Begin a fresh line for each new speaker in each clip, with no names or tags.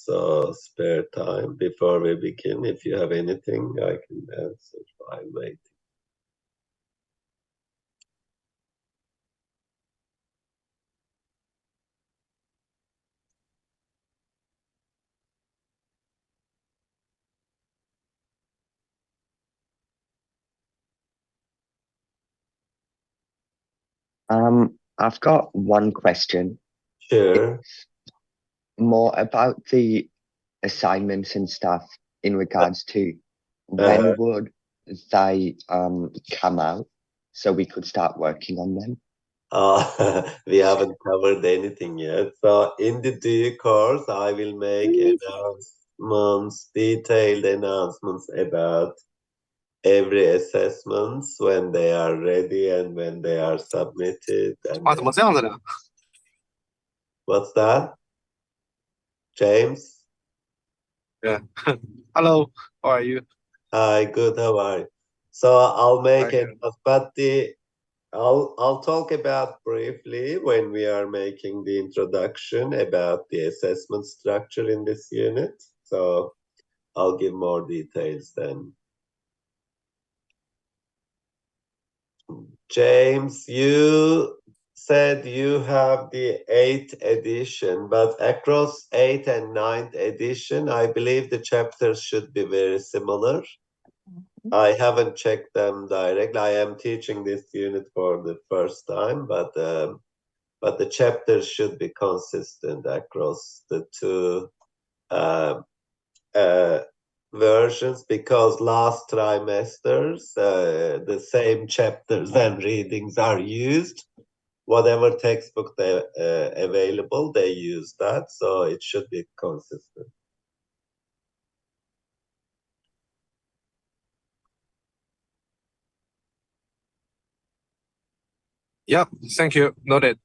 so spare time before we begin. If you have anything, I can answer while waiting.
I've got one question.
Sure.
It's more about the assignments and stuff in regards to when would they come out so we could start working on them?
We haven't covered anything yet. So in the due course, I will make announcements, detailed announcements about every assessments when they are ready and when they are submitted. And
哇，怎么这样子的？
what's that, James?
Yeah. Hello, how are you?
Hi, good. How are you? So I'll make
Hi.
it, but I'll talk about briefly when we are making the introduction about the assessment structure in this unit. So I'll give more details then. James, you said you have the 8th edition, but across 8th and 9th edition, I believe the chapters should be very similar. I haven't checked them directly. I am teaching this unit for the first time, but the chapters should be consistent across the two versions, because last trimesters the same chapters and readings are used. Whatever textbook they available, they use that, so it should be consistent.
Yeah, thank you. Noted.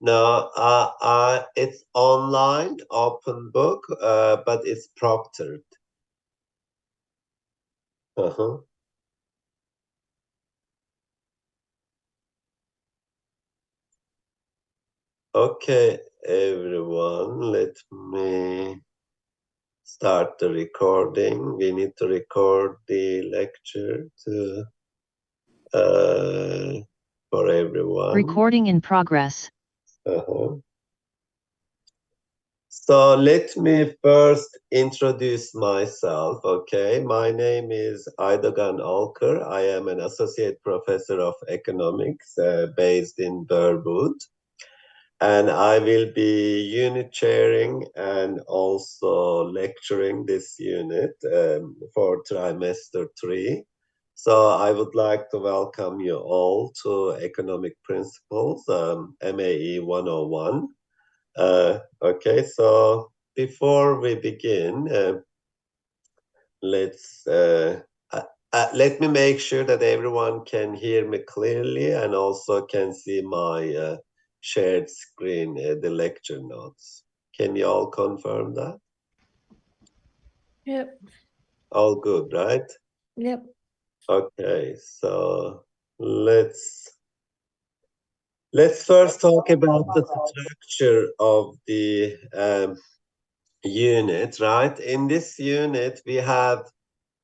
No, it's online, open book, but it's proctored. Okay, everyone, let me start the recording. We need to record the lecture to for everyone.
Recording in progress.
So let me first introduce myself, okay? My name is Aydogan Alkır. I am an associate professor of economics based in Burwood. And I will be unit chairing and also lecturing this unit for trimester 3. So I would like to welcome you all to Economic Principles, MAE 101. Okay, so before we begin, let me make sure that everyone can hear me clearly and also can see my shared screen, the lecture notes. Can you all confirm that?
Yep.
All good, right?
Yep.
Okay, so let's first talk about the structure of the unit, right? In this unit, we have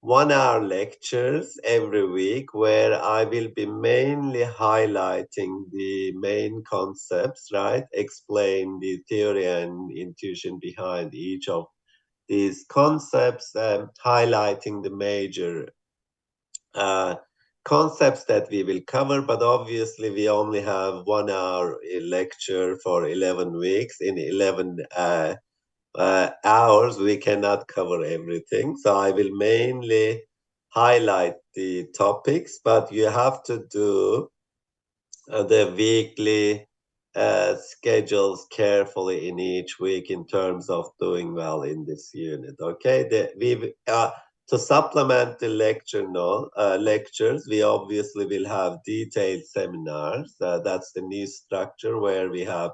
1-hour lectures every week where I will be mainly highlighting the main concepts, right? Explain the theory and intuition behind each of these concepts, highlighting the major concepts that we will cover, but obviously we only have 1 hour lecture for 11 weeks. In 11 hours, we cannot cover everything. So I will mainly highlight the topics, but you have to do the weekly schedules carefully in each week in terms of doing well in this unit. Okay, to supplement the lectures, we obviously will have detailed seminars. That's the new structure where we have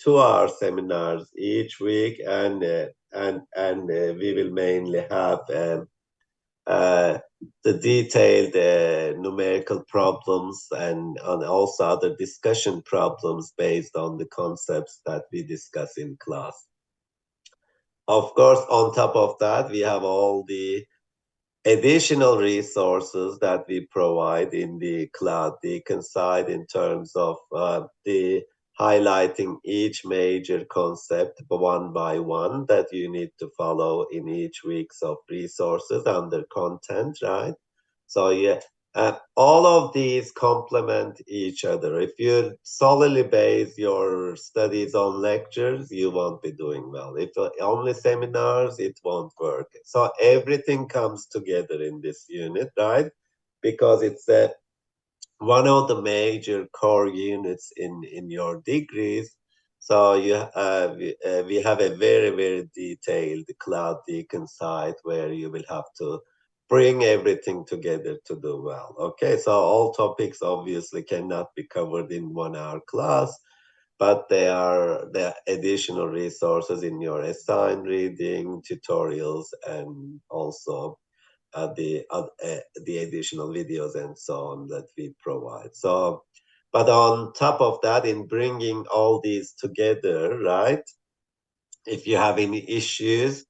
2-hour seminars each week, and we will mainly have the detailed numerical problems and also other discussion problems based on the concepts that we discuss in class. Of course, on top of that, we have all the additional resources that we provide in the Cloud Deacon side in terms of the highlighting each major concept one by one that you need to follow in each week's of resources under content, right? So yeah, all of these complement each other. If you solely base your studies on lectures, you won't be doing well. If only seminars, it won't work. So everything comes together in this unit, right? Because it's one of the major core units in your degrees. So we have a very, very detailed Cloud Deacon site where you will have to bring everything together to do well. Okay, so all topics obviously cannot be covered in 1-hour class, but there are additional resources in your assigned reading, tutorials, and also the additional videos and so on that we provide. So, but on top of that, in bringing all these together, right? If you have any issues,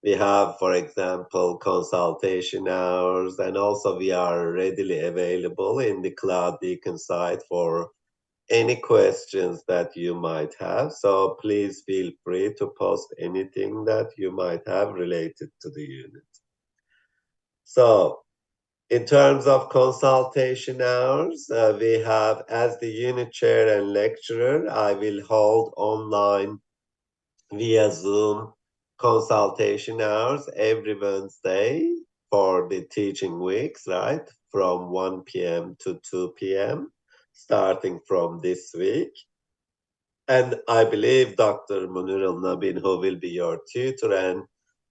we have, for example, consultation hours, and also we are readily available in the Cloud Deacon site for any questions that you might have. So please feel free to post anything that you might have related to the unit. So in terms of consultation hours, we have, as the unit chair and lecturer, I will hold online via Zoom consultation hours every Wednesday for the teaching weeks, right? From 1 p.m. to 2 p.m., starting from this week. And I believe Dr. Munir Al-Nabin, who will be your tutor and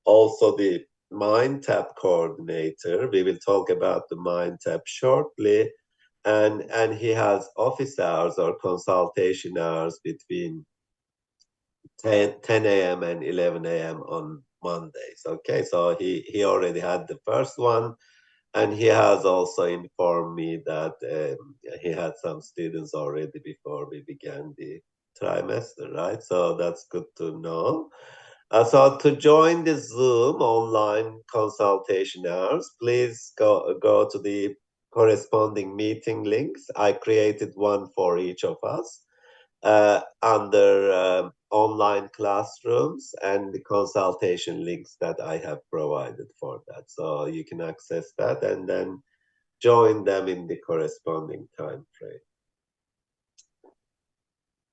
also the MindTap coordinator, we will talk about the MindTap shortly. And he has office hours or consultation hours between 10 a.m. and 11 a.m. on Mondays. Okay, so he already had the first one, and he has also informed me that he had some students already before we began the trimester, right? So that's good to know. So to join the Zoom online consultation hours, please go to the corresponding meeting links. I created one for each of us under online classrooms and the consultation links that I have provided for that. So you can access that and then join them in the corresponding time frame.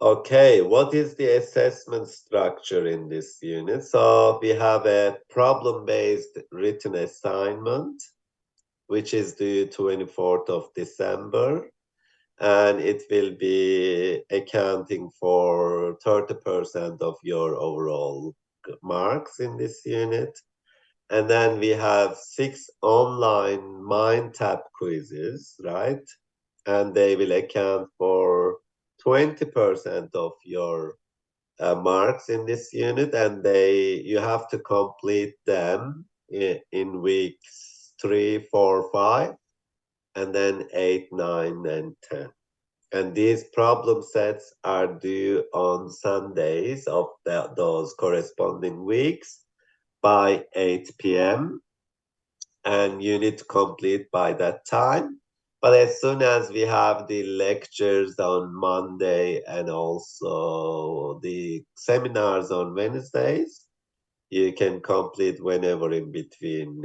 Okay, what is the assessment structure in this unit? So we have a problem-based written assignment, which is due 24th of December. And it will be accounting for 30% of your overall marks in this unit. And then we have 6 online MindTap quizzes, right? And they will account for 20% of your marks in this unit, and you have to complete them in weeks 3, 4, 5, and then 8, 9, and 10. And these problem sets are due on Sundays of those corresponding weeks by 8 p.m. And you need to complete by that time. But as soon as we have the lectures on Monday and also the seminars on Wednesdays, you can complete whenever in between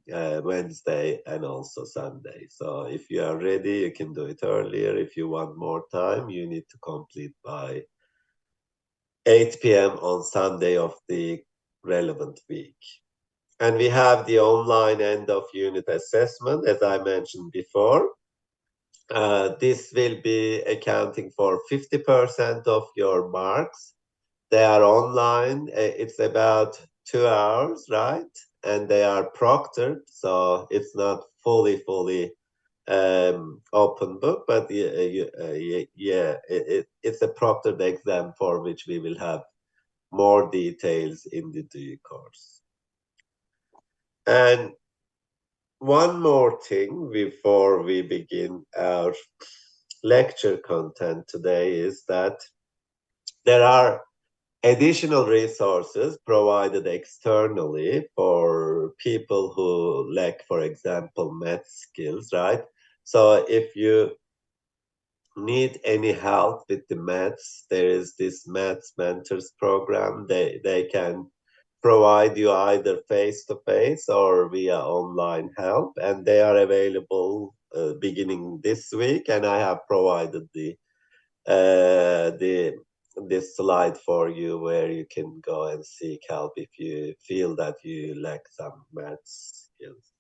Wednesday and also Sunday. So if you are ready, you can do it earlier. If you want more time, you need to complete by 8 p.m. on Sunday of the relevant week. And we have the online end of unit assessment, as I mentioned before. This will be accounting for 50% of your marks. They are online. It's about 2 hours, right? And they are proctored, so it's not fully open book, but it's a proctored exam for which we will have more details in the due course. And one more thing before we begin our lecture content today is that there are additional resources provided externally for people who lack, for example, math skills, right? So if you need any help with the maths, there is this Maths Mentors program. They can provide you either face-to-face or via online help, and they are available beginning this week. And I have provided this slide for you where you can go and seek help if you feel that you lack some maths skills.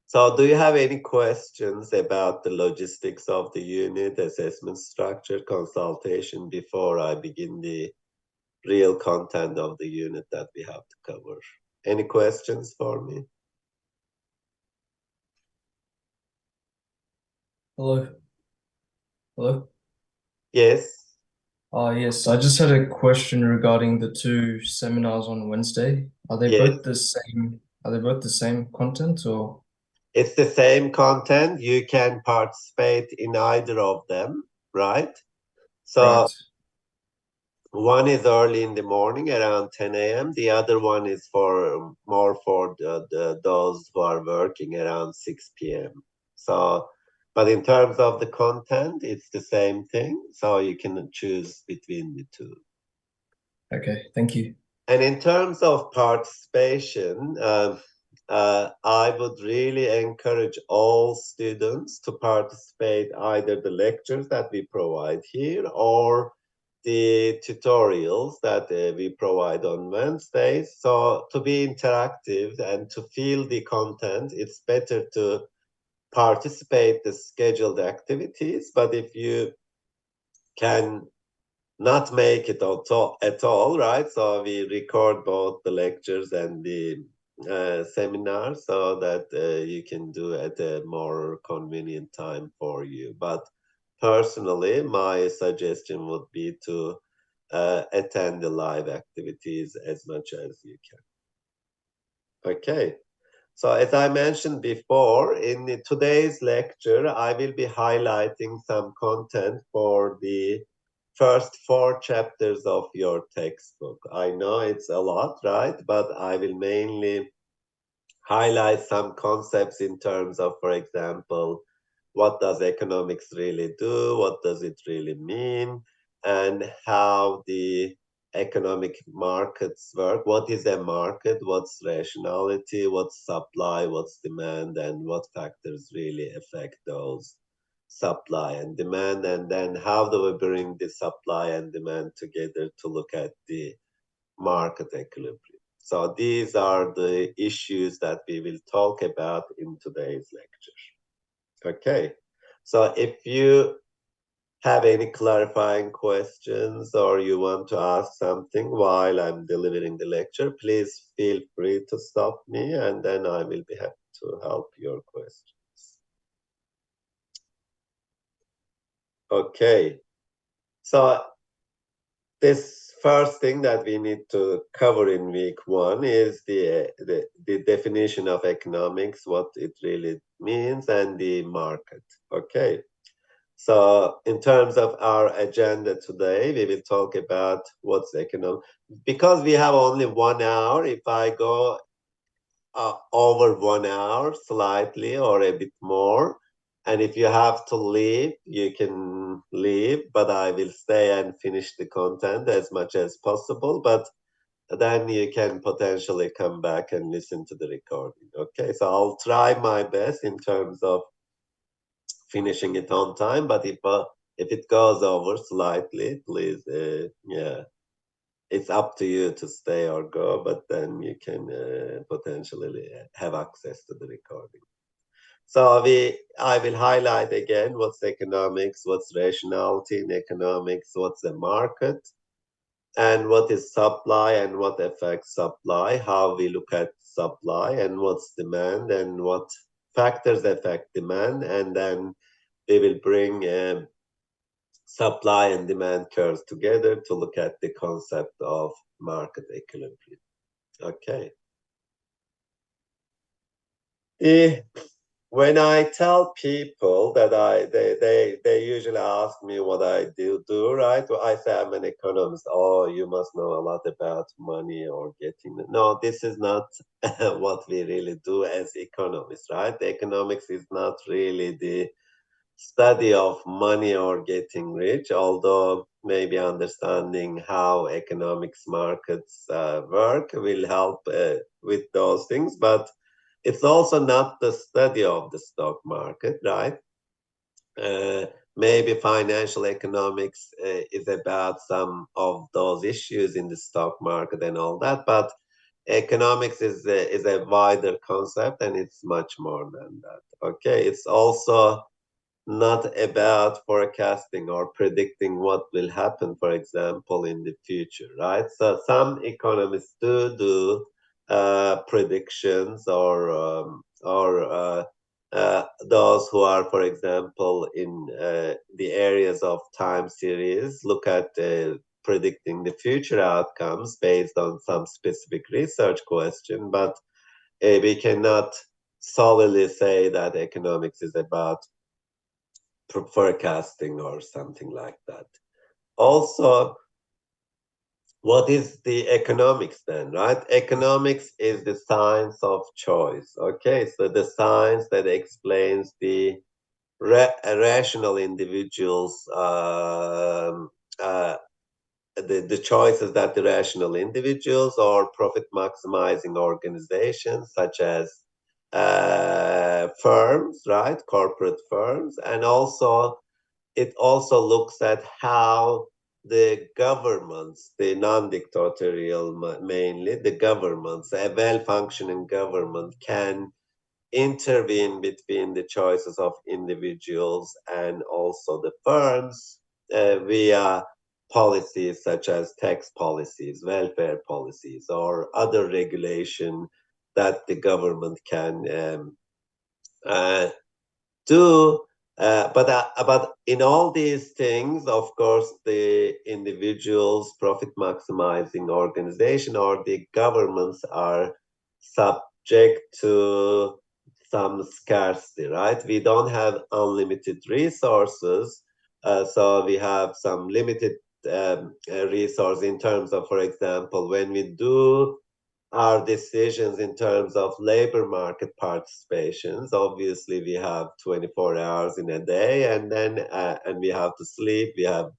So do you have any questions about the logistics of the unit, assessment structure, consultation before I begin the real content of the unit that we have to cover? Any questions for me?
Hello. Hello.
Yes.
Yes, I just had a question regarding the two seminars on Wednesday. Are they
Yes.
both the same? Are they both the same content or?
It's the same content. You can participate in either of them, right? So
Right.
one is early in the morning around 10 a.m. The other one is for more for those who are working around 6 p.m. So, but in terms of the content, it's the same thing. So you can choose between the two.
Okay, thank you.
And in terms of participation, I would really encourage all students to participate either the lectures that we provide here or the tutorials that we provide on Wednesdays. So to be interactive and to feel the content, it's better to participate the scheduled activities. But if you can not make it at all, right? So we record both the lectures and the seminar so that you can do at a more convenient time for you. But personally, my suggestion would be to attend the live activities as much as you can. Okay. So as I mentioned before, in today's lecture, I will be highlighting some content for the first 4 chapters of your textbook. I know it's a lot, right? But I will mainly highlight some concepts in terms of, for example, what does economics really do? What does it really mean? And how the economic markets work. What is a market? What's rationality? What's supply? What's demand? And what factors really affect those supply and demand? And then how do we bring the supply and demand together to look at the market equilibrium? So these are the issues that we will talk about in today's lecture. Okay, so if you have any clarifying questions or you want to ask something while I'm delivering the lecture, please feel free to stop me and then I will be happy to help your questions. Okay, so this first thing that we need to cover in week 1 is the definition of economics, what it really means, and the market. Okay. So in terms of our agenda today, we will talk about what's economic. Because we have only 1 hour, if I go over 1 hour slightly or a bit more, and if you have to leave, you can leave, but I will stay and finish the content as much as possible. But then you can potentially come back and listen to the recording. Okay, so I'll try my best in terms of finishing it on time, but if it goes over slightly, please, yeah, it's up to you to stay or go, but then you can potentially have access to the recording. So I will highlight again what's economics, what's rationality in economics, what's the market, and what is supply and what affects supply, how we look at supply, and what's demand and what factors affect demand, and then they will bring supply and demand curves together to look at the concept of market equilibrium. Okay. When I tell people that they usually ask me what I do, right? Well, I say I'm an economist. Oh, you must know a lot about money or getting. No, this is not what we really do as economists, right? Economics is not really the study of money or getting rich, although maybe understanding how economics markets work will help with those things. But it's also not the study of the stock market, right? Maybe financial economics is about some of those issues in the stock market and all that, but economics is a wider concept, and it's much more than that. Okay, it's also not about forecasting or predicting what will happen, for example, in the future, right? So some economists do predictions, or those who are, for example, in the areas of time series, look at predicting the future outcomes based on some specific research question, but we cannot solely say that economics is about forecasting or something like that. Also, what is the economics then, right? Economics is the science of choice. Okay, so the science that explains the rational individuals, the choices that the rational individuals or profit maximizing organizations such as firms, right? Corporate firms, and also it also looks at how the governments, the non-dictatorial mainly, the governments, a well-functioning government can intervene between the choices of individuals and also the firms via policies such as tax policies, welfare policies, or other regulation that the government can do. But in all these things, of course, the individuals, profit maximizing organization, or the governments are subject to some scarcity, right? We don't have unlimited resources, so we have some limited resource in terms of, for example, when we do our decisions in terms of labor market participations. Obviously, we have 24 hours in a day, and we have to sleep. We have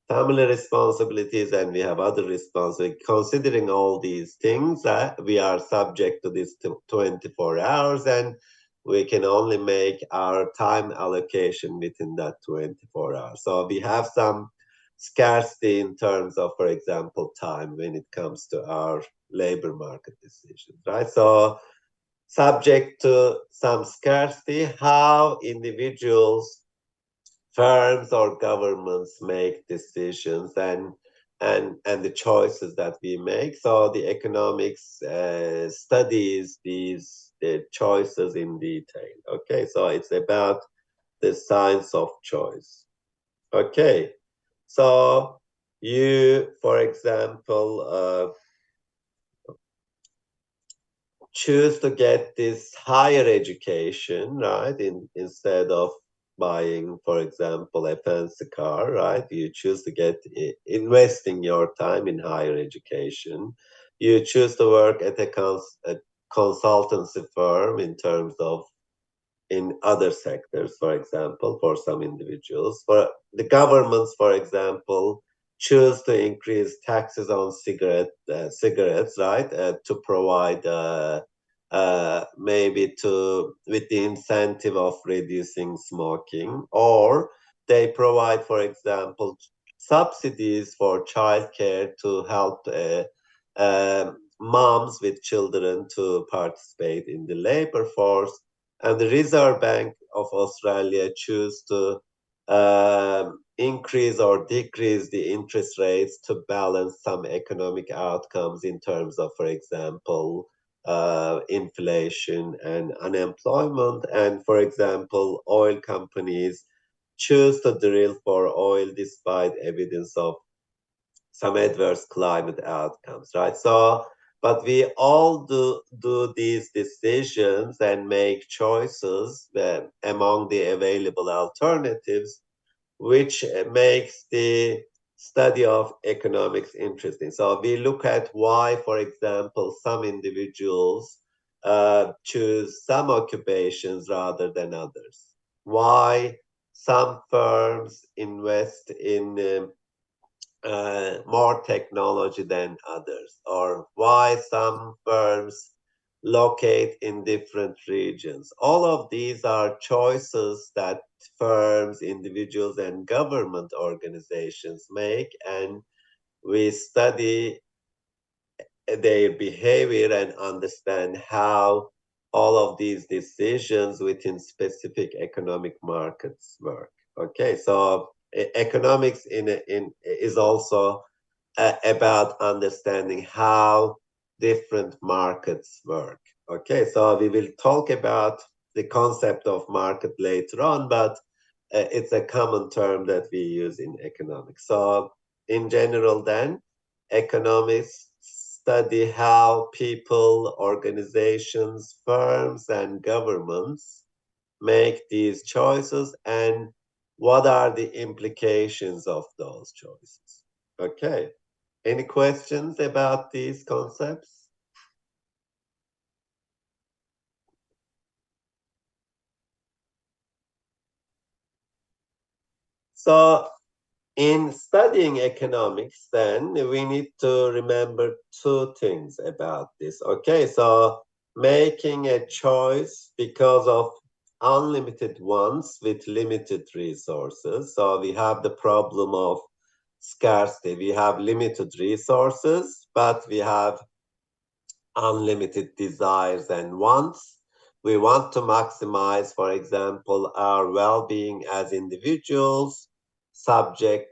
family responsibilities, and we have other responsibilities. Considering all these things, we are subject to this 24 hours, and we can only make our time allocation within that 24 hours. So we have some scarcity in terms of, for example, time when it comes to our labor market decisions, right? So subject to some scarcity, how individuals, firms, or governments make decisions and the choices that we make. So the economics studies these the choices in detail. Okay, so it's about the science of choice. Okay, so you, for example, choose to get this higher education, right? Instead of buying, for example, a fancy car, right? You choose to investing your time in higher education. You choose to work at a consultancy firm in terms of in other sectors, for example, for some individuals. For the governments, for example, choose to increase taxes on cigarettes, right, to provide maybe to with the incentive of reducing smoking, or they provide, for example, subsidies for childcare to help moms with children to participate in the labor force. And the Reserve Bank of Australia choose to increase or decrease the interest rates to balance some economic outcomes in terms of, for example, inflation and unemployment. And for example, oil companies choose to drill for oil despite evidence of some adverse climate outcomes, right? So, but we all do these decisions and make choices among the available alternatives, which makes the study of economics interesting. So we look at why, for example, some individuals choose some occupations rather than others. Why some firms invest in more technology than others, or why some firms locate in different regions. All of these are choices that firms, individuals, and government organizations make, and we study their behavior and understand how all of these decisions within specific economic markets work. Okay, so economics is also about understanding how different markets work. Okay, so we will talk about the concept of market later on, but it's a common term that we use in economics. So in general then, economists study how people, organizations, firms, and governments make these choices and what are the implications of those choices. Okay. Any questions about these concepts? So in studying economics, then we need to remember two things about this. Okay, so making a choice because of unlimited wants with limited resources. So we have the problem of scarcity. We have limited resources, but we have unlimited desires and wants. We want to maximize, for example, our well-being as individuals,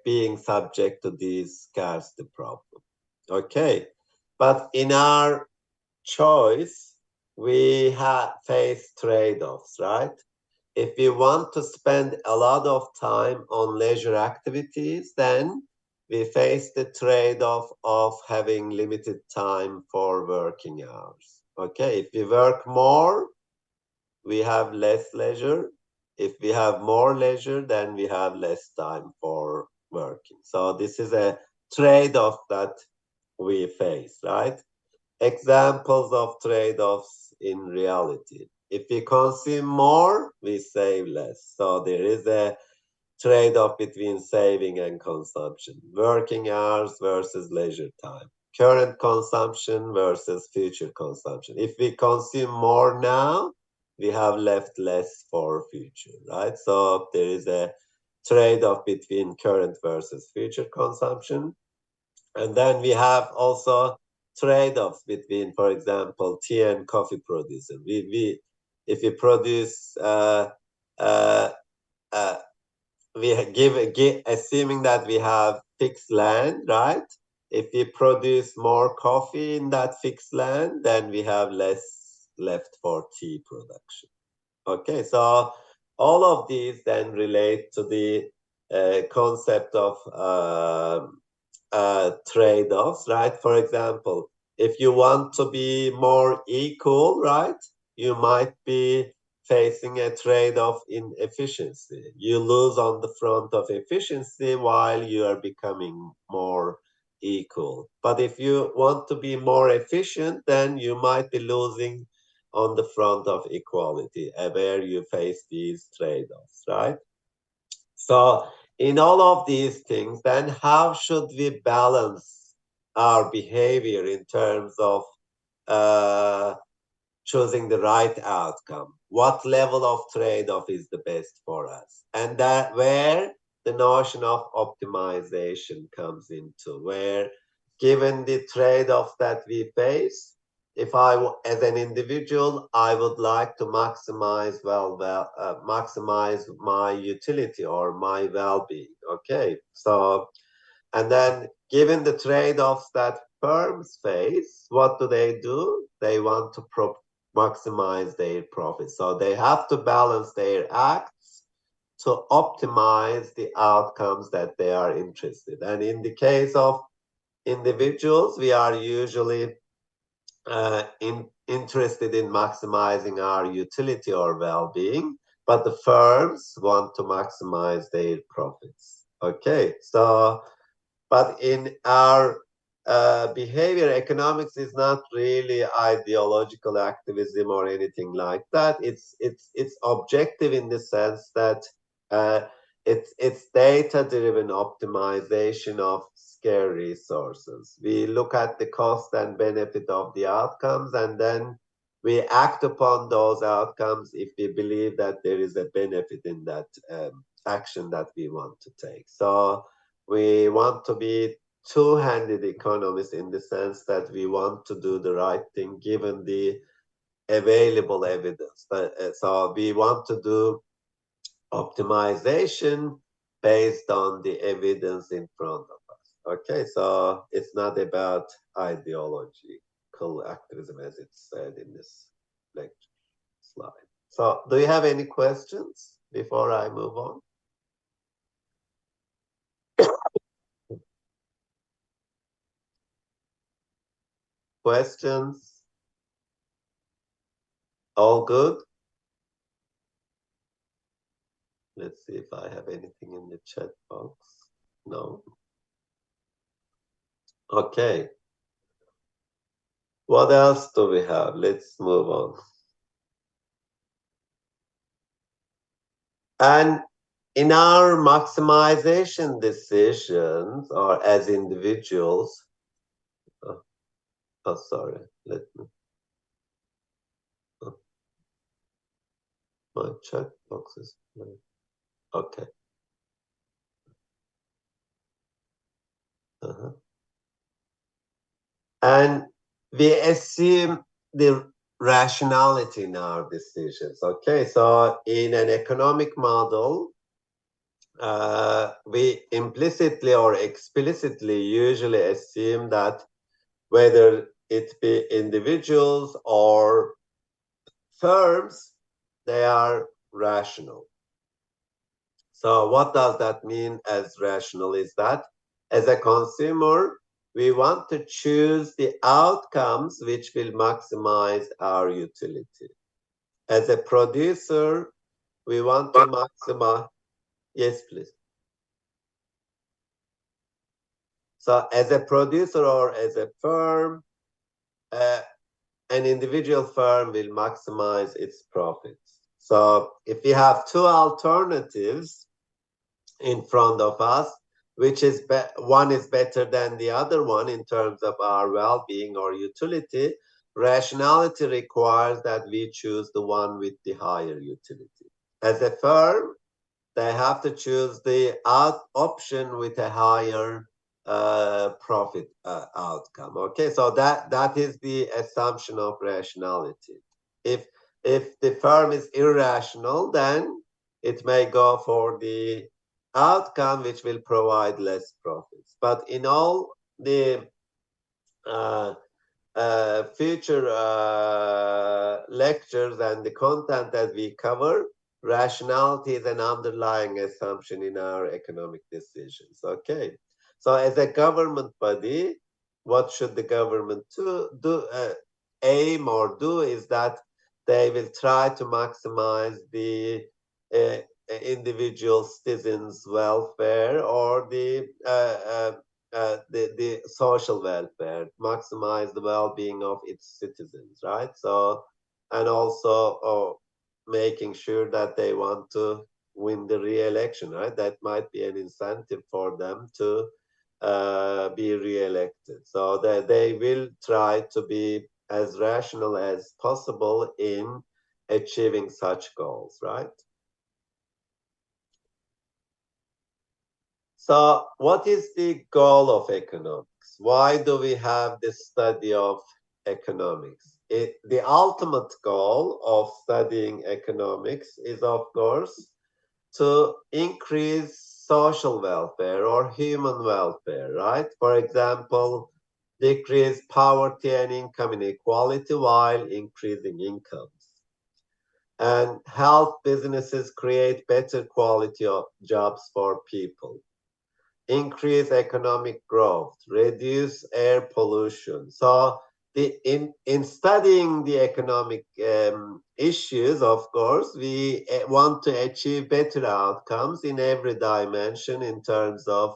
being subject to these scarcity problem. Okay, but in our choice, we have face trade-offs, right? If we want to spend a lot of time on leisure activities, then we face the trade-off of having limited time for working hours. Okay, if we work more, we have less leisure. If we have more leisure, then we have less time for working. So this is a trade-off that we face, right? Examples of trade-offs in reality. If we consume more, we save less. So there is a trade-off between saving and consumption. Working hours versus leisure time. Current consumption versus future consumption. If we consume more now, we have left less for future, right? So there is a trade-off between current versus future consumption. And then we have also trade-offs between, for example, tea and coffee producer. If we produce, uh, assuming that we have fixed land, right? If we produce more coffee in that fixed land, then we have less left for tea production. Okay, so all of these then relate to the concept of trade-offs, right? For example, if you want to be more equal, right, you might be facing a trade-off in efficiency. You lose on the front of efficiency while you are becoming more equal. But if you want to be more efficient, then you might be losing on the front of equality, where you face these trade-offs, right? So in all of these things, then how should we balance our behavior in terms of uh, choosing the right outcome? What level of trade-off is the best for us? And that where the notion of optimization comes into, where given the trade-offs that we face, if as an individual, I would like to maximize maximize my utility or my well-being. Okay, so and then given the trade-offs that firms face, what do? They want to maximize their profits. So they have to balance their acts to optimize the outcomes that they are interested. And in the case of individuals, we are usually interested in maximizing our utility or well-being, but the firms want to maximize their profits. Okay, so but in our behavior, economics is not really ideological activism or anything like that. It's objective in the sense that it's data-driven optimization of scarce resources. We look at the cost and benefit of the outcomes, and then we act upon those outcomes if we believe that there is a benefit in that action that we want to take. So we want to be two-handed economists in the sense that we want to do the right thing given the available evidence. So we want to do optimization based on the evidence in front of us. Okay, so it's not about ideological activism as it's said in this lecture slide. So do you have any questions before I move on? Questions? All good? Let's see if I have anything in the chat box. No. Okay. What else do we have? Let's move on. And in our maximization decisions, or as individuals, sorry, let me. My chat box is okay. And we assume the rationality in our decisions. Okay, so in an economic model, we implicitly or explicitly usually assume that whether it be individuals or firms, they are rational. So what does that mean as rational is that as a consumer, we want to choose the outcomes which will maximize our utility. As a producer, we want to maximize. Yes, please. So as a producer or as a firm, an individual firm will maximize its profits. So if we have two alternatives in front of us, which is one is better than the other one in terms of our well-being or utility, rationality requires that we choose the one with the higher utility. As a firm, they have to choose the option with a higher profit outcome. Okay, so that is the assumption of rationality. If the firm is irrational, then it may go for the outcome which will provide less profits. But in all the future lectures and the content that we cover, rationality is an underlying assumption in our economic decisions. Okay, so as a government body, what should the government aim or do is that they will try to maximize the individual citizens' welfare or the social welfare, maximize the well-being of its citizens, right? So, and also making sure that they want to win the re-election, right? That might be an incentive for them to be re-elected. So that they will try to be as rational as possible in achieving such goals, right? So what is the goal of economics? Why do we have this study of economics? The ultimate goal of studying economics is, of course, to increase social welfare or human welfare, right? For example, decrease poverty and income inequality while increasing incomes, and help businesses create better quality of jobs for people, increase economic growth, reduce air pollution. So in studying the economic issues, of course, we want to achieve better outcomes in every dimension in terms of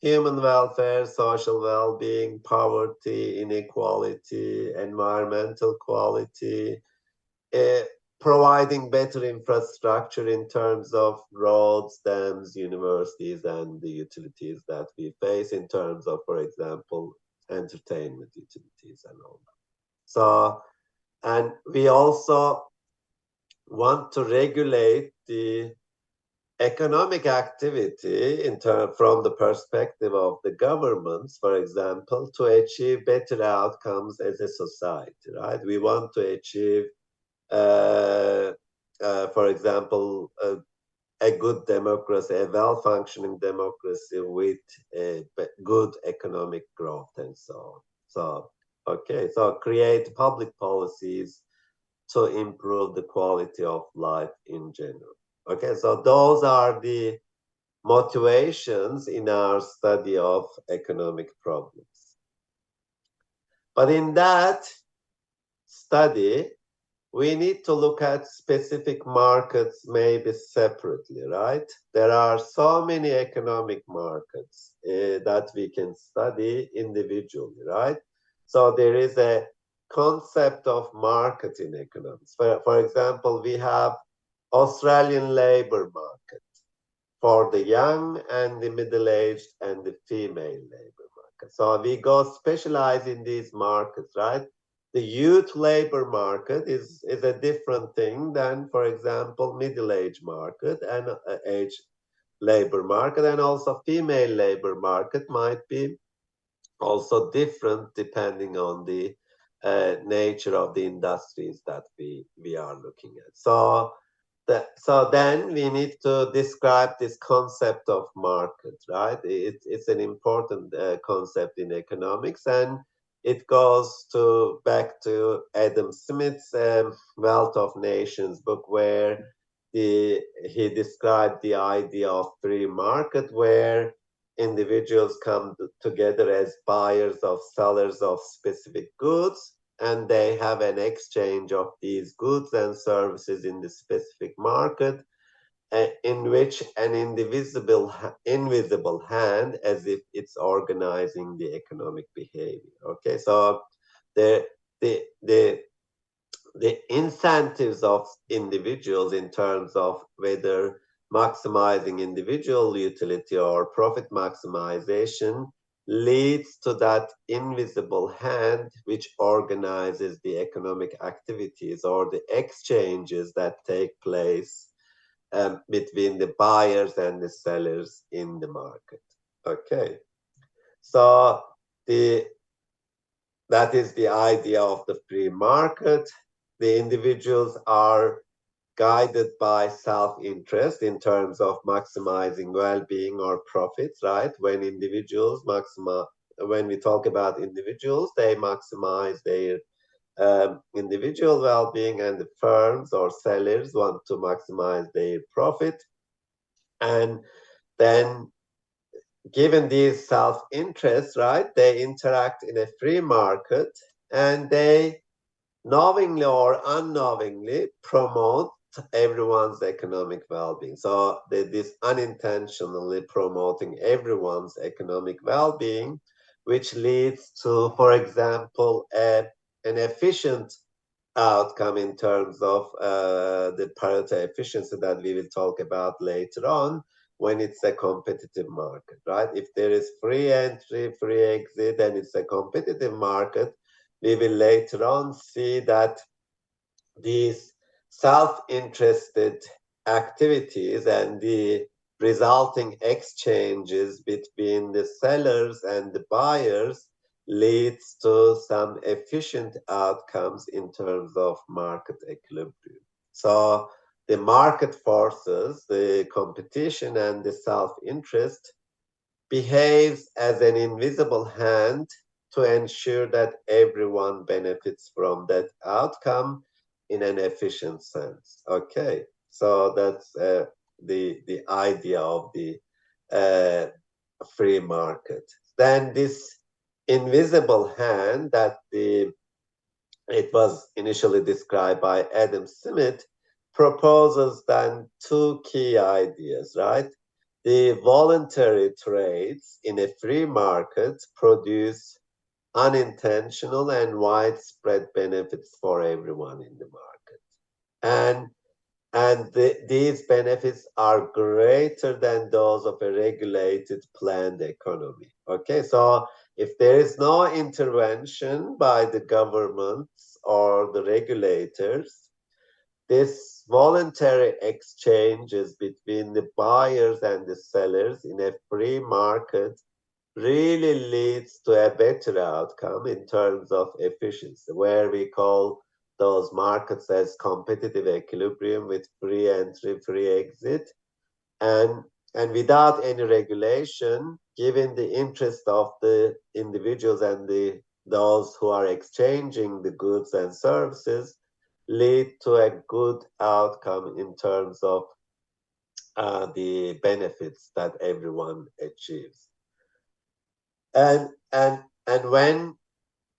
human welfare, social well-being, poverty, inequality, environmental quality, uh, providing better infrastructure in terms of roads, dams, universities, and the utilities that we face in terms of, for example, entertainment utilities and all that. So, and we also want to regulate the economic activity from the perspective of the governments, for example, to achieve better outcomes as a society, right? We want to achieve, for example, a good democracy, a well-functioning democracy with a good economic growth and so on. So, okay, so create public policies to improve the quality of life in general. Okay, so those are the motivations in our study of economic problems. But in that study, we need to look at specific markets maybe separately, right? There are so many economic markets that we can study individually, right? So there is a concept of market in economics. For example, we have Australian labor market for the young and the middle-aged and the female labor market. So we go specialize in these markets, right? The youth labor market is a different thing than, for example, middle-aged market and age labor market, and also female labor market might be also different depending on the nature of the industries that we are looking at. So then we need to describe this concept of market, right? It's an important concept in economics, and it goes back to Adam Smith's Wealth of Nations book, where he described the idea of free market, where individuals come together as buyers of sellers of specific goods, and they have an exchange of these goods and services in the specific market, in which an invisible hand, as if it's organizing the economic behavior. Okay, so the incentives of individuals in terms of whether maximizing individual utility or profit maximization leads to that invisible hand which organizes the economic activities or the exchanges that take place between the buyers and the sellers in the market. Okay, so that is the idea of the free market. The individuals are guided by self-interest in terms of maximizing well-being or profits, right? When we talk about individuals, they maximize their individual well-being, and the firms or sellers want to maximize their profit. And then given these self-interests, right, they interact in a free market, and they knowingly or unknowingly promote everyone's economic well-being. So this unintentionally promoting everyone's economic well-being, which leads to, for example, an efficient outcome in terms of the Pareto efficiency that we will talk about later on when it's a competitive market, right? If there is free entry, free exit, and it's a competitive market, we will later on see that these self-interested activities and the resulting exchanges between the sellers and the buyers leads to some efficient outcomes in terms of market equilibrium. So the market forces, the competition and the self-interest behaves as an invisible hand to ensure that everyone benefits from that outcome in an efficient sense. Okay, so that's the idea of the free market. Then this invisible hand that it was initially described by Adam Smith proposes then two key ideas, right? The voluntary trades in a free market produce unintentional and widespread benefits for everyone in the market. And these benefits are greater than those of a regulated planned economy. Okay, so if there is no intervention by the governments or the regulators, this voluntary exchanges between the buyers and the sellers in a free market really leads to a better outcome in terms of efficiency, where we call those markets as competitive equilibrium with free entry, free exit. And without any regulation, given the interest of the individuals and those who are exchanging the goods and services, lead to a good outcome in terms of the benefits that everyone achieves. And when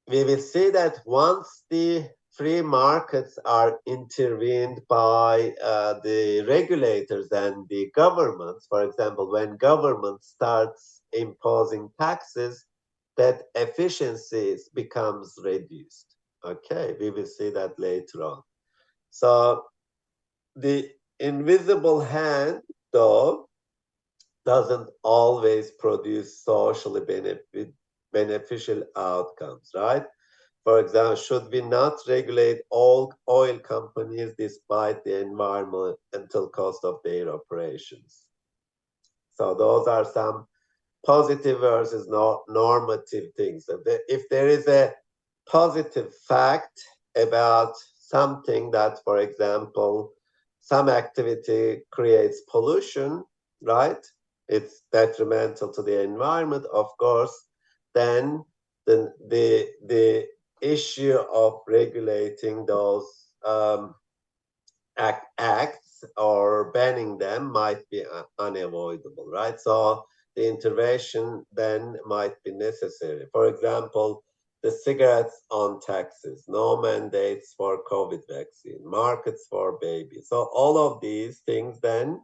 we will see that once the free markets are intervened by the regulators and the governments, for example, when government starts imposing taxes, that efficiencies becomes reduced. Okay, we will see that later on. So the invisible hand, though, doesn't always produce socially beneficial outcomes, right? For example, should we not regulate all oil companies despite the environmental cost of their operations? So those are some positive versus normative things. If there is a positive fact about something that, for example, some activity creates pollution, right? It's detrimental to the environment, of course, then the issue of regulating those acts or banning them might be unavoidable, right? So the intervention then might be necessary. For example, the cigarettes on taxes, no mandates for COVID vaccine, markets for babies. So all of these things then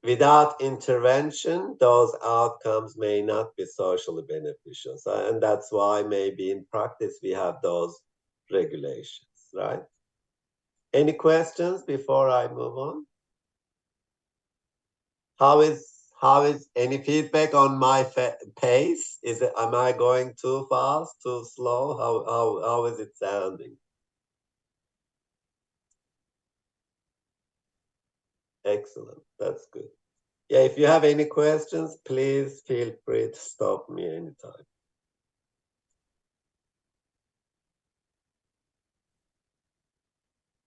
without intervention, those outcomes may not be socially beneficial. So, and that's why maybe in practice we have those regulations, right? Any questions before I move on? How is any feedback on my pace? Am I going too fast, too slow? How is it sounding? Excellent, that's good. Yeah, if you have any questions, please feel free to stop me anytime.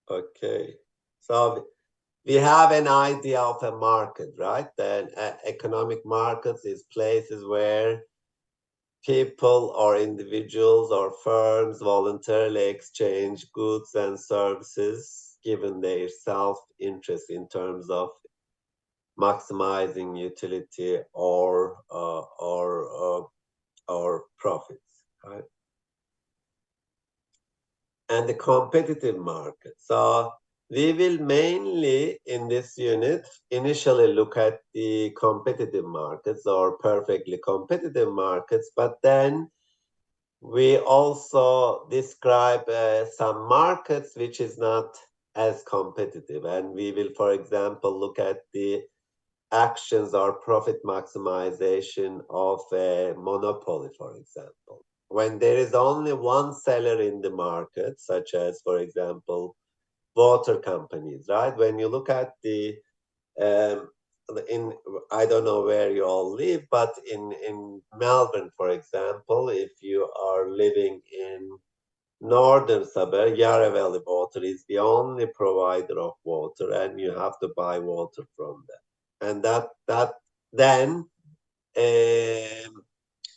Okay, so we have an idea of a market, right? Then economic markets is places where people or individuals or firms voluntarily exchange goods and services given their self-interest in terms of maximizing utility or profits, right? And the competitive market. So we will mainly in this unit initially look at the competitive markets or perfectly competitive markets, but then we also describe some markets which is not as competitive. And we will, for example, look at the actions or profit maximization of a monopoly, for example. When there is only one seller in the market, such as, for example, water companies, right? When you look at the, I don't know where you all live, but in Melbourne, for example, if you are living in northern suburb, Yarra Valley Water is the only provider of water and you have to buy water from them. and that then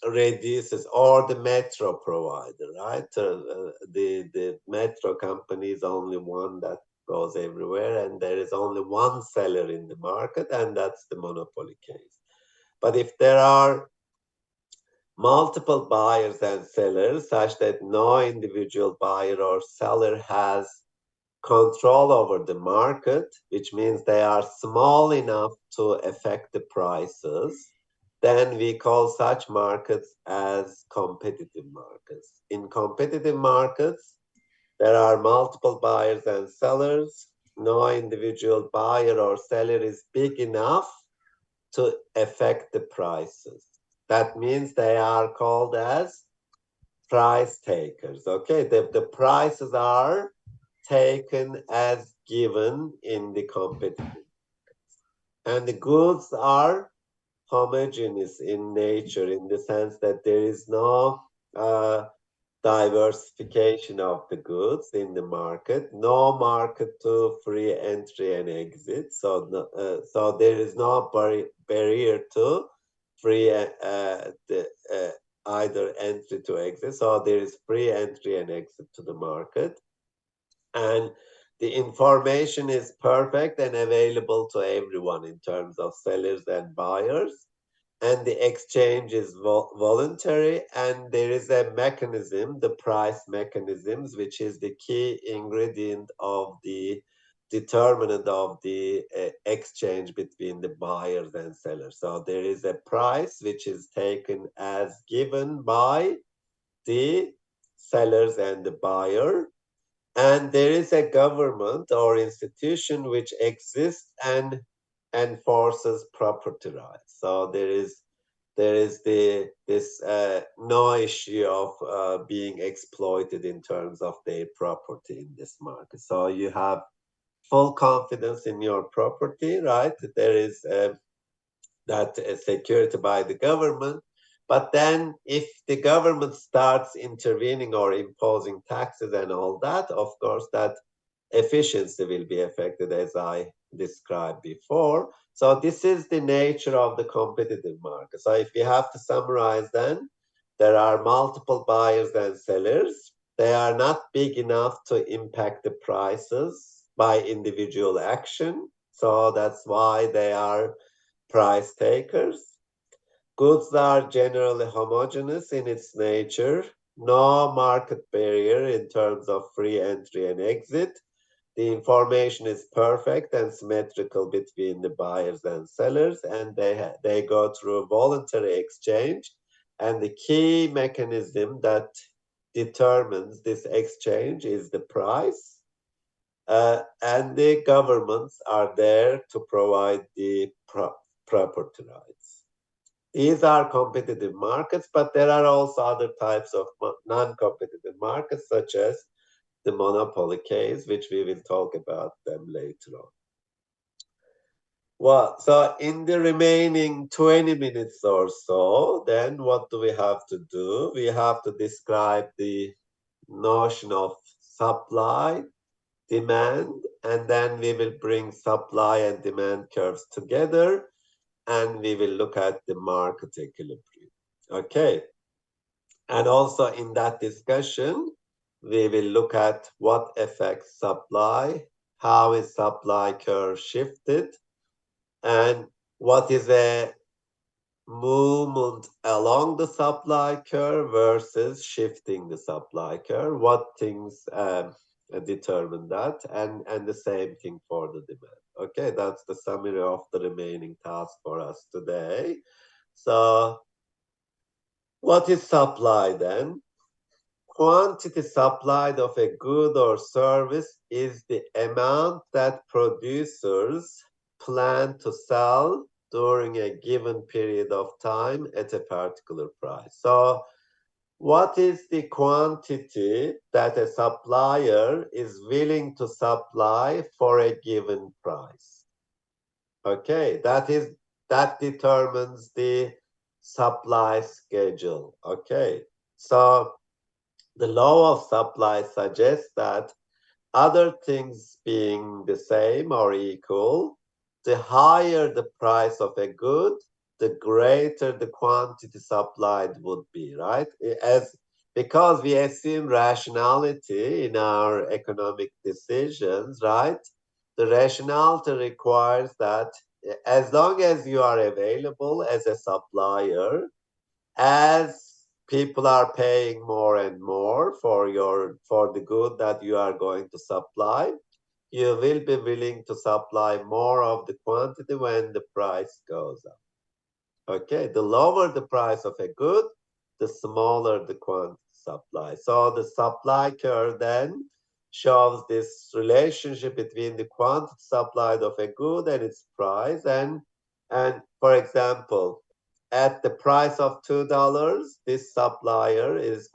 reduces, or the metro provider, right? The metro company is only one that goes everywhere, and there is only one seller in the market, and that's the monopoly case. But if there are multiple buyers and sellers such that no individual buyer or seller has control over the market, which means they are small enough to affect the prices, then we call such markets as competitive markets. In competitive markets, there are multiple buyers and sellers. No individual buyer or seller is big enough to affect the prices. That means they are called as price takers. Okay, the prices are taken as given in the competitive markets. And the goods are homogeneous in nature, in the sense that there is no diversification of the goods in the market, no market to free entry and exit. So there is no barrier to free either entry to exit. So there is free entry and exit to the market. And the information is perfect and available to everyone in terms of sellers and buyers. And the exchange is voluntary, and there is a mechanism, the price mechanisms, which is the key ingredient of the determinant of the exchange between the buyers and sellers. So there is a price which is taken as given by the sellers and the buyer, and there is a government or institution which exists and enforces property rights. So there is this no issue of being exploited in terms of their property in this market. So you have full confidence in your property, right? There is that security by the government. But then if the government starts intervening or imposing taxes and all that, of course, that efficiency will be affected, as I described before. So this is the nature of the competitive market. So if we have to summarize, then there are multiple buyers and sellers. They are not big enough to impact the prices by individual action. So that's why they are price takers. Goods are generally homogeneous in its nature, no market barrier in terms of free entry and exit. The information is perfect and symmetrical between the buyers and sellers, and they go through a voluntary exchange. And the key mechanism that determines this exchange is the price. And the governments are there to provide the property rights. These are competitive markets, but there are also other types of non-competitive markets, such as the monopoly case, which we will talk about them later on. Well, so in the remaining 20 minutes or so, then what do we have to do? We have to describe the notion of supply, demand, and then we will bring supply and demand curves together, and we will look at the market equilibrium. Okay. And also in that discussion, we will look at what affects supply, how is supply curve shifted, and what is a movement along the supply curve versus shifting the supply curve, what things determine that, and the same thing for the demand. Okay, that's the summary of the remaining task for us today. So what is supply then? Quantity supplied of a good or service is the amount that producers plan to sell during a given period of time at a particular price. So what is the quantity that a supplier is willing to supply for a given price? Okay, that determines the supply schedule. Okay, so the law of supply suggests that other things being the same or equal, the higher the price of a good, the greater the quantity supplied would be, right? Because we assume rationality in our economic decisions, right? The rationality requires that as long as you are available as a supplier, as people are paying more and more for the good that you are going to supply, you will be willing to supply more of the quantity when the price goes up. Okay, the lower the price of a good, the smaller the quantity supply. So the supply curve then shows this relationship between the quantity supplied of a good and its price. And for example, at the price of $2, this supplier is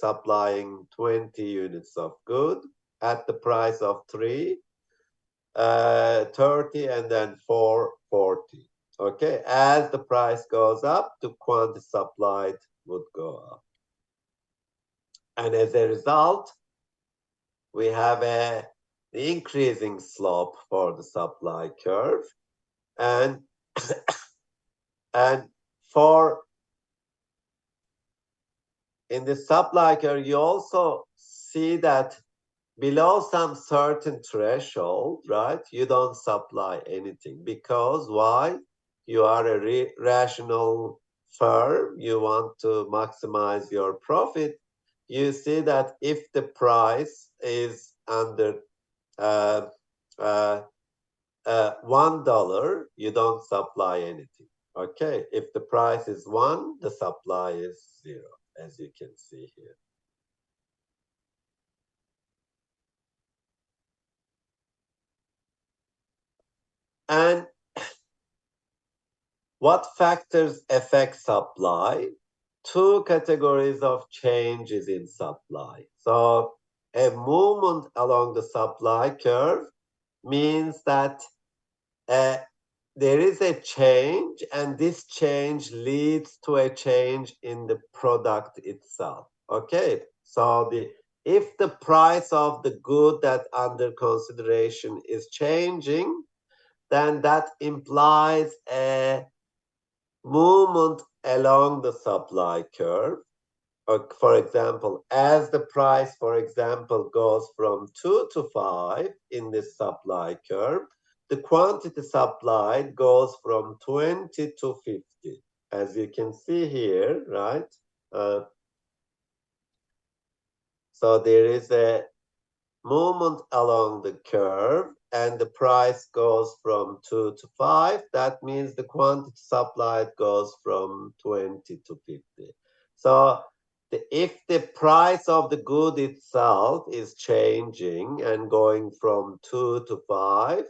supplying 20 units of good. At the price of 3, 30, and then 4, 40. Okay, as the price goes up, the quantity supplied would go up. And as a result, we have an increasing slope for the supply curve. And, and in the supply curve, you also see that below some certain threshold, right, you don't supply anything. Because why? You are a rational firm, you want to maximize your profit. You see that if the price is under $1, you don't supply anything. Okay, if the price is 1, the supply is 0, as you can see here. And what factors affect supply? 2 categories of changes in supply. So a movement along the supply curve means that there is a change, and this change leads to a change in the product itself. Okay, so if the price of the good that under consideration is changing, then that implies a movement along the supply curve. For example, as the price, for example, goes from 2 to 5 in this supply curve, the quantity supplied goes from 20 to 50, as you can see here, right? So there is a movement along the curve, and the price goes from 2 to 5. That means the quantity supplied goes from 20 to 50. So if the price of the good itself is changing and going from 2 to 5,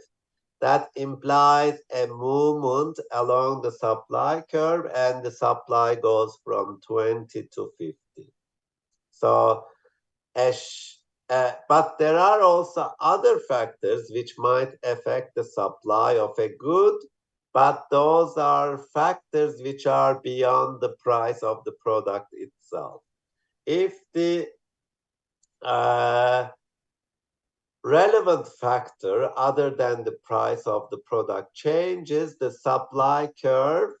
that implies a movement along the supply curve, and the supply goes from 20 to 50. So but there are also other factors which might affect the supply of a good, but those are factors which are beyond the price of the product itself. If the relevant factor other than the price of the product changes, the supply curve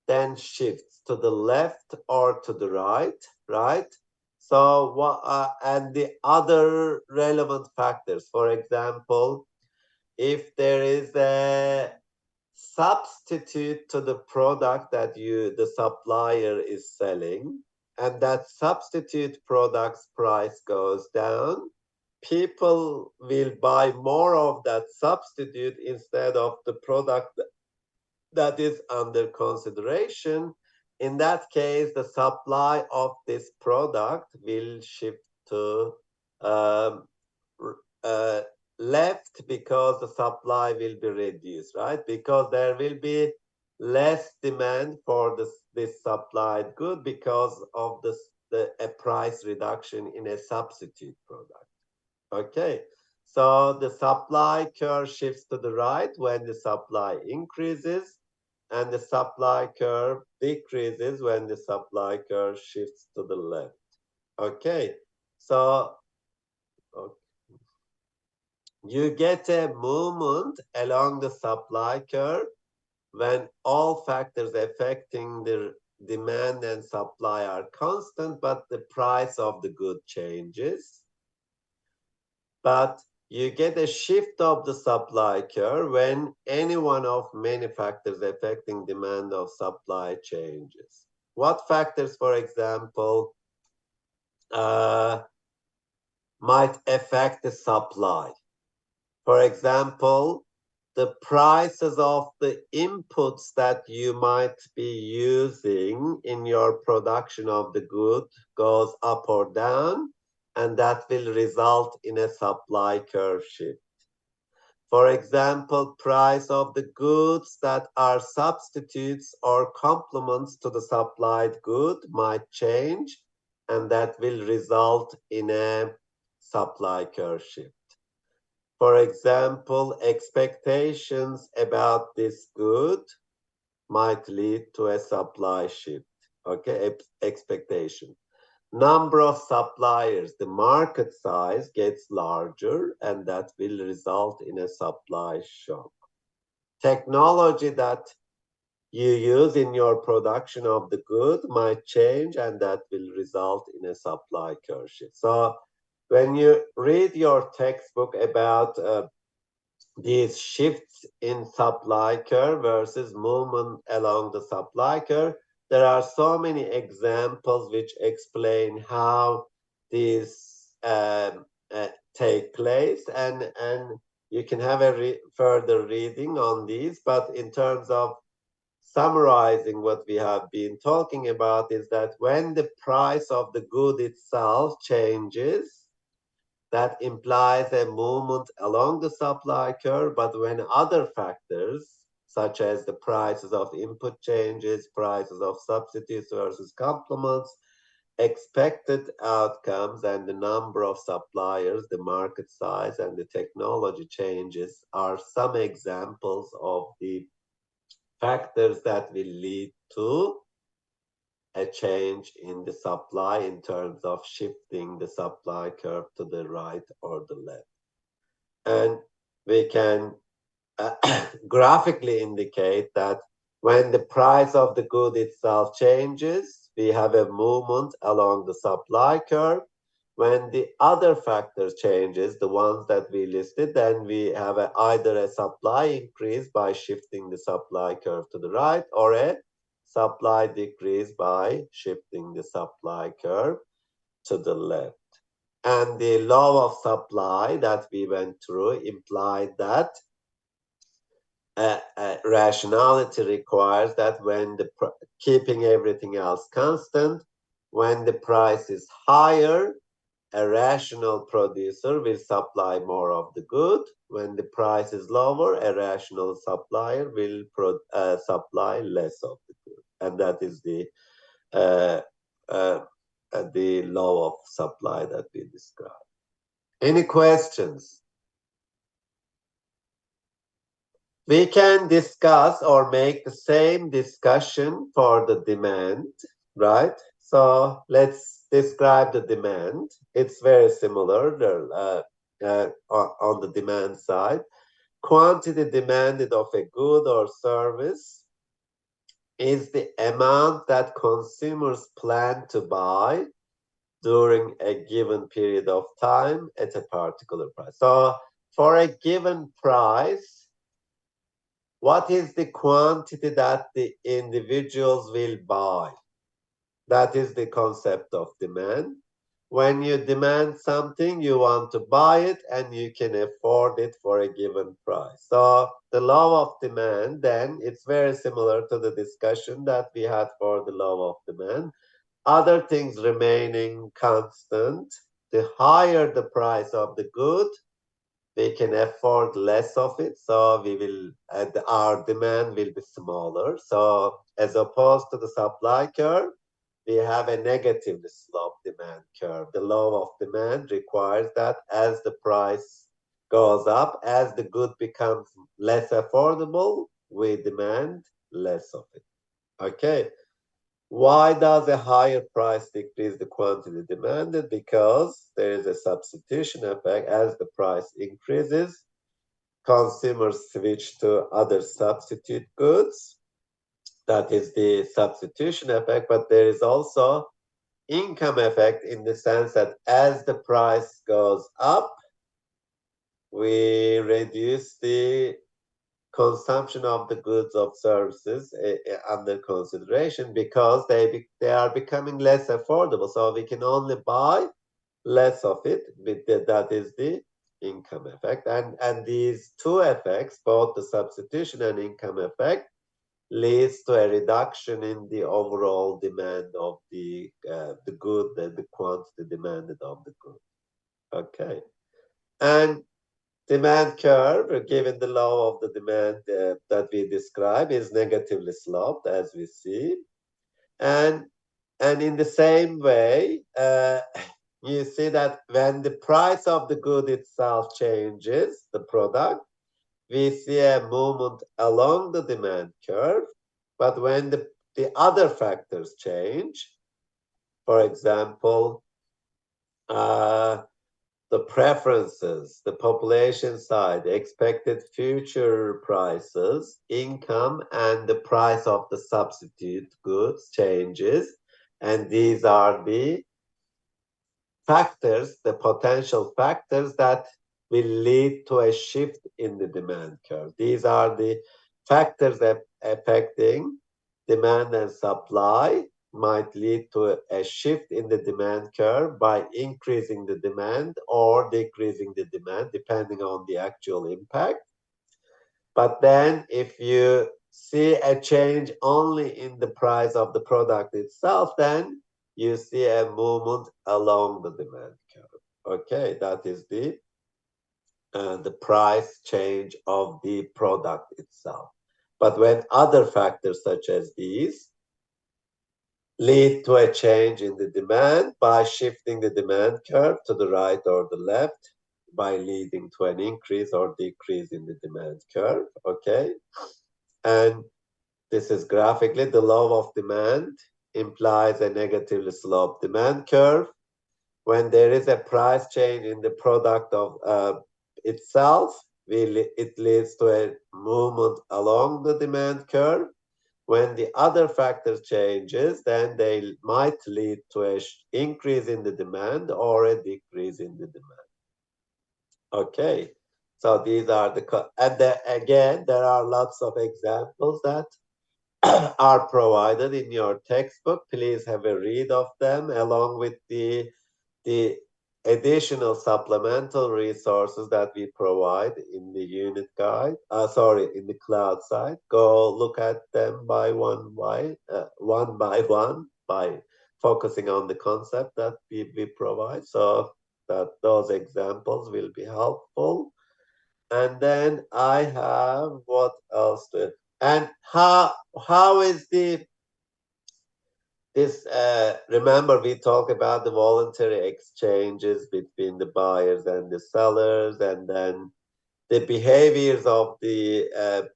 then shifts to the left or to the right, right? So, and the other relevant factors, for example, if there is a substitute to the product that the supplier is selling, and that substitute product's price goes down, people will buy more of that substitute instead of the product that is under consideration. In that case, the supply of this product will shift to left, because the supply will be reduced, right? Because there will be less demand for this supplied good because of a price reduction in a substitute product. Okay, so the supply curve shifts to the right when the supply increases, and the supply curve decreases when the supply curve shifts to the left. Okay, so you get a movement along the supply curve when all factors affecting the demand and supply are constant, but the price of the good changes. But you get a shift of the supply curve when any one of many factors affecting demand of supply changes. What factors, for example, might affect the supply? For example, the prices of the inputs that you might be using in your production of the good goes up or down, and that will result in a supply curve shift. For example, price of the goods that are substitutes or complements to the supplied good might change, and that will result in a supply curve shift. For example, expectations about this good might lead to a supply shift. Okay, expectation. Number of suppliers, the market size gets larger, and that will result in a supply shock. Technology that you use in your production of the good might change, and that will result in a supply curve shift. So when you read your textbook about these shifts in supply curve versus movement along the supply curve, there are so many examples which explain how these take place, and you can have a further reading on these. But in terms of summarizing what we have been talking about is that when the price of the good itself changes, that implies a movement along the supply curve, but when other factors, such as the prices of input changes, prices of substitutes versus complements, expected outcomes and the number of suppliers, the market size, and the technology changes are some examples of the factors that will lead to a change in the supply in terms of shifting the supply curve to the right or the left. And we can graphically indicate that when the price of the good itself changes, we have a movement along the supply curve. When the other factor changes, the ones that we listed, then we have either a supply increase by shifting the supply curve to the right, or a supply decrease by shifting the supply curve to the left. And the law of supply that we went through implied that rationality requires that when keeping everything else constant, when the price is higher, a rational producer will supply more of the good. When the price is lower, a rational supplier will supply less of the good. And that is the law of supply that we described. Any questions? We can discuss or make the same discussion for the demand, right? So let's describe the demand. It's very similar on the demand side. Quantity demanded of a good or service is the amount that consumers plan to buy during a given period of time at a particular price. So for a given price, what is the quantity that the individuals will buy? That is the concept of demand. When you demand something, you want to buy it and you can afford it for a given price. So the law of demand, then, it's very similar to the discussion that we had for the law of demand. Other things remaining constant, the higher the price of the good, we can afford less of it, so our demand will be smaller. So as opposed to the supply curve, we have a negatively sloped demand curve. The law of demand requires that as the price goes up, as the good becomes less affordable, we demand less of it. Okay, Why does a higher price decrease the quantity demanded? Because there is a substitution effect. As the price increases, consumers switch to other substitute goods. That is the substitution effect, but there is also income effect in the sense that as the price goes up, we reduce the consumption of the goods of services under consideration because they are becoming less affordable. So we can only buy less of it. That is the income effect. And these two effects, both the substitution and income effect, leads to a reduction in the overall demand of the good and the quantity demanded of the good. Okay. And demand curve, given the law of the demand that we describe, is negatively sloped, as we see. And in the same way, you see that when the price of the good itself changes, the product, we see a movement along the demand curve. But when the other factors change, for example, the preferences, the population side, the expected future prices, income, and the price of the substitute goods changes. And these are the factors, the potential factors that will lead to a shift in the demand curve. These are the factors that affecting demand and supply might lead to a shift in the demand curve by increasing the demand or decreasing the demand, depending on the actual impact. But then if you see a change only in the price of the product itself, then you see a movement along the demand curve. Okay, that is the price change of the product itself. But when other factors such as these lead to a change in the demand by shifting the demand curve to the right or the left, by leading to an increase or decrease in the demand curve, okay? And this is graphically the law of demand implies a negatively sloped demand curve. When there is a price change in the product of itself, it leads to a movement along the demand curve. When the other factors changes, then they might lead to an increase in the demand or a decrease in the demand. Okay, so these are and again, there are lots of examples that are provided in your textbook. Please have a read of them along with the additional supplemental resources that we provide in the unit guide, in the cloud side. Go look at them one by one by focusing on the concept that we provide, so that those examples will be helpful. And then I have what else to, and how is this, remember we talked about the voluntary exchanges between the buyers and the sellers, and then the behaviors of the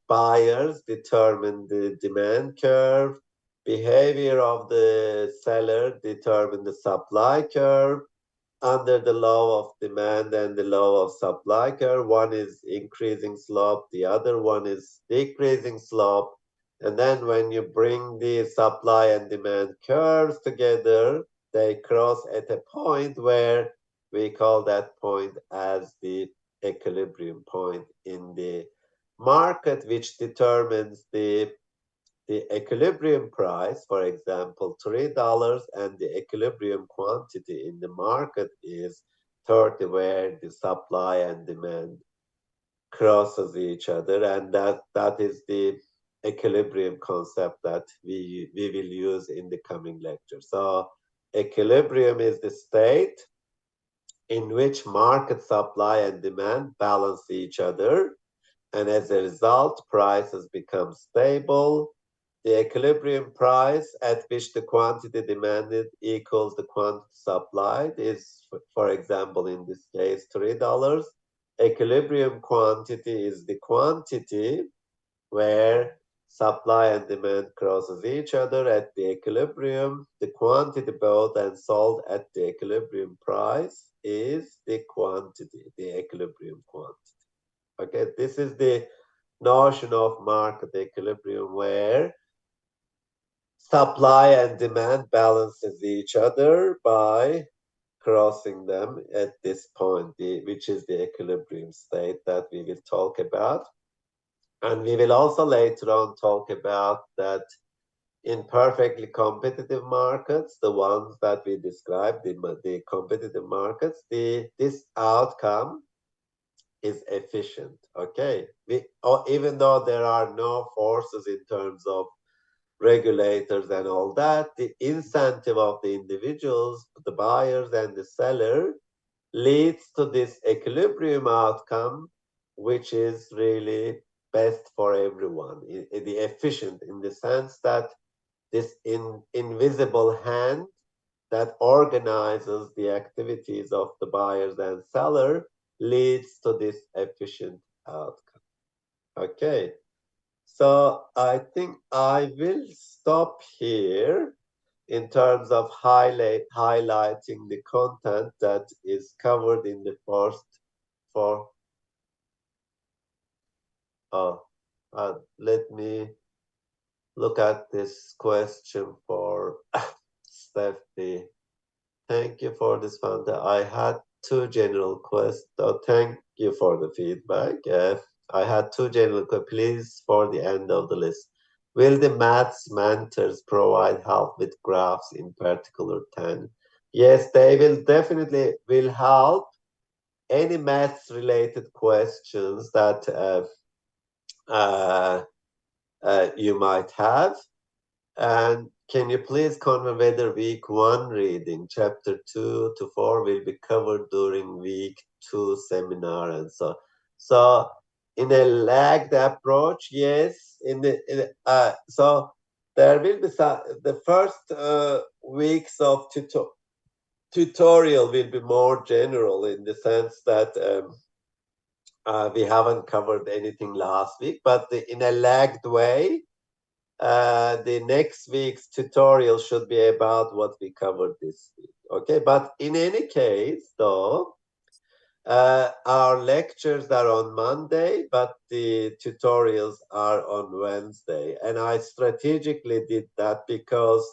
buyers determine the demand curve, behavior of the seller determine the supply curve. Under the law of demand and the law of supply curve, one is increasing slope, the other one is decreasing slope. And then when you bring the supply and demand curves together, they cross at a point where we call that point as the equilibrium point in the market, which determines the equilibrium price, for example, $3, and the equilibrium quantity in the market is 30, where the supply and demand crosses each other, and that is the equilibrium concept that we will use in the coming lecture. So equilibrium is the state in which market supply and demand balance each other, and as a result, prices become stable. The equilibrium price at which the quantity demanded equals the quantity supplied is, for example, in this case, $3. Equilibrium quantity is the quantity where supply and demand crosses each other at the equilibrium, the quantity bought and sold at the equilibrium price is the quantity, the equilibrium quantity. Okay, this is the notion of market equilibrium where supply and demand balances each other by crossing them at this point, which is the equilibrium state that we will talk about. And we will also later on talk about that in perfectly competitive markets, the ones that we described, the competitive markets, this outcome is efficient, okay? Even though there are no forces in terms of regulators and all that, the incentive of the individuals, the buyers and the seller, leads to this equilibrium outcome, which is really best for everyone, the efficient, in the sense that this invisible hand that organizes the activities of the buyers and seller leads to this efficient outcome. Okay, so I think I will stop here in terms of highlighting the content that is covered in the first four. Let me look at this question for Steffi. Thank you for this, Fanta. I had two general questions. Oh, thank you for the feedback. I had two general questions. Please, for the end of the list. Will the maths mentors provide help with graphs in particular 10? Yes, they will definitely will help any maths related questions that you might have. And can you please confirm whether week 1 reading, chapter 2 to 4 will be covered during week 2 seminar and so. So in a lagged approach, yes. So there will be the first weeks of tutorial will be more general in the sense that we haven't covered anything last week, but in a lagged way, the next week's tutorial should be about what we covered this week. Okay, but in any case, though, our lectures are on Monday, but the tutorials are on Wednesday. And I strategically did that because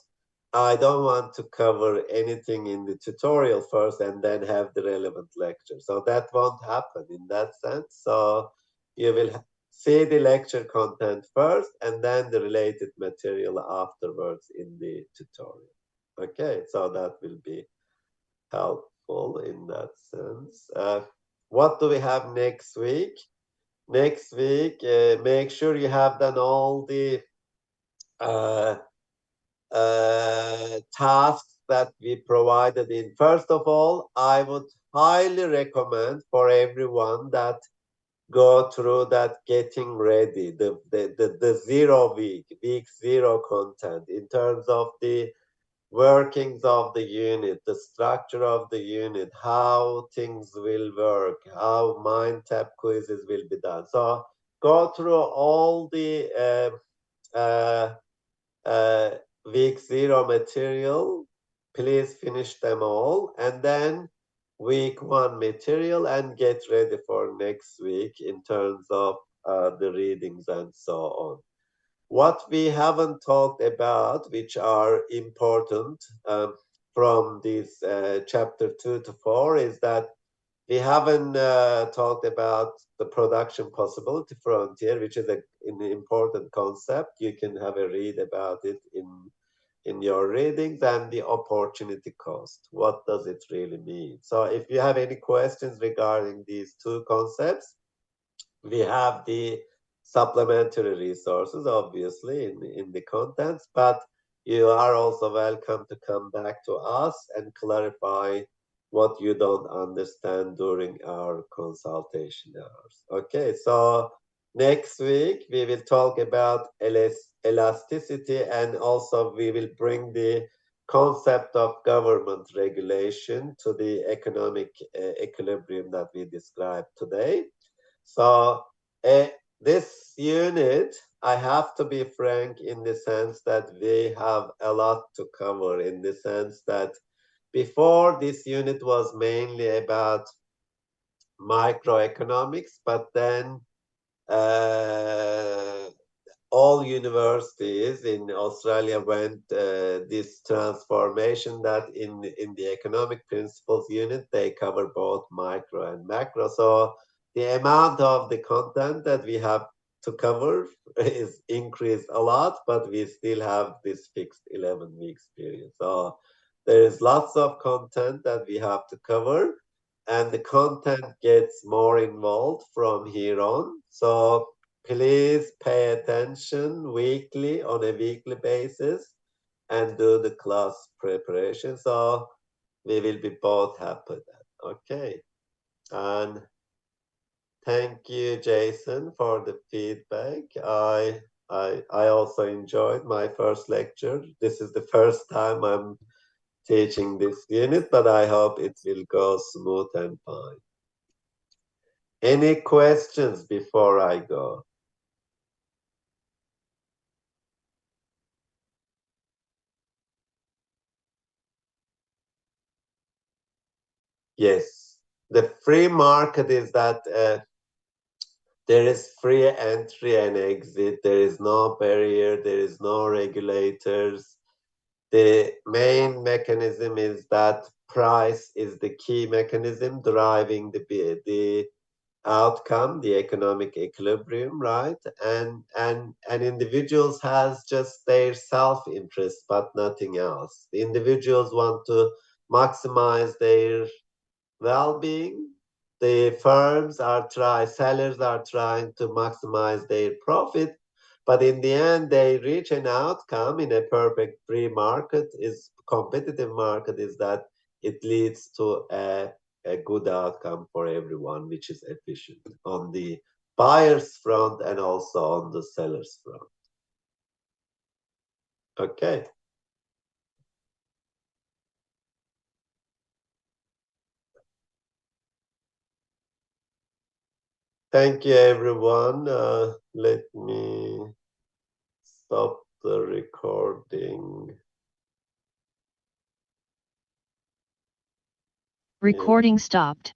I don't want to cover anything in the tutorial first and then have the relevant lecture. So that won't happen in that sense. So you will see the lecture content first and then the related material afterwards in the tutorial. Okay, so that will be helpful in that sense. What do we have next week? Next week, make sure you have done all the tasks that we provided in. First of all, I would highly recommend for everyone that go through that getting ready, the 0 week 0 content in terms of the workings of the unit, the structure of the unit, how things will work, how mind tap quizzes will be done. So go through all the week 0 material, please finish them all, and then week 1 material and get ready for next week in terms of the readings and so on. What we haven't talked about, which are important from this chapter 2 to 4, is that we haven't talked about the production possibility frontier, which is an important concept. You can have a read about it in your readings, and the opportunity cost. What does it really mean? So if you have any questions regarding these two concepts, we have the supplementary resources, obviously, in the contents, but you are also welcome to come back to us and clarify what you don't understand during our consultation hours. Okay, so next week we will talk about elasticity, and also we will bring the concept of government regulation to the economic equilibrium that we described today. So this unit I have to be frank in the sense that we have a lot to cover, in the sense that before this unit was mainly about microeconomics, but then all universities in Australia went this transformation that in the economic principles unit, they cover both micro and macro. So the amount of the content that we have to cover is increased a lot, but we still have this fixed 11 weeks period. So there is lots of content that we have to cover, and the content gets more involved from here on. So please pay attention weekly, on a weekly basis, and do the class preparation. So we will be both happy then. Okay. And thank you, Jason, for the feedback. I also enjoyed my first lecture. This is the first time I'm teaching this unit, but I hope it will go smooth and fine. Any questions before I go? Yes, the free market is that there is free entry and exit. There is no barrier. There is no regulators. The main mechanism is that price is the key mechanism driving the outcome, the economic equilibrium, right? And individuals has just their self-interest, but nothing else. The individuals want to maximize their well-being. The sellers are trying to maximize their profit, but in the end, they reach an outcome in a perfect free market, is competitive market, is that it leads to a good outcome for everyone, which is efficient on the buyer's front and also on the seller's front. Okay. Thank you, everyone. Let me stop the recording.
Recording stopped.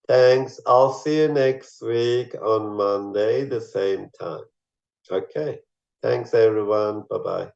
Thanks. I'll see you next week on Monday, the same time. Okay. Thanks, everyone. Bye-bye.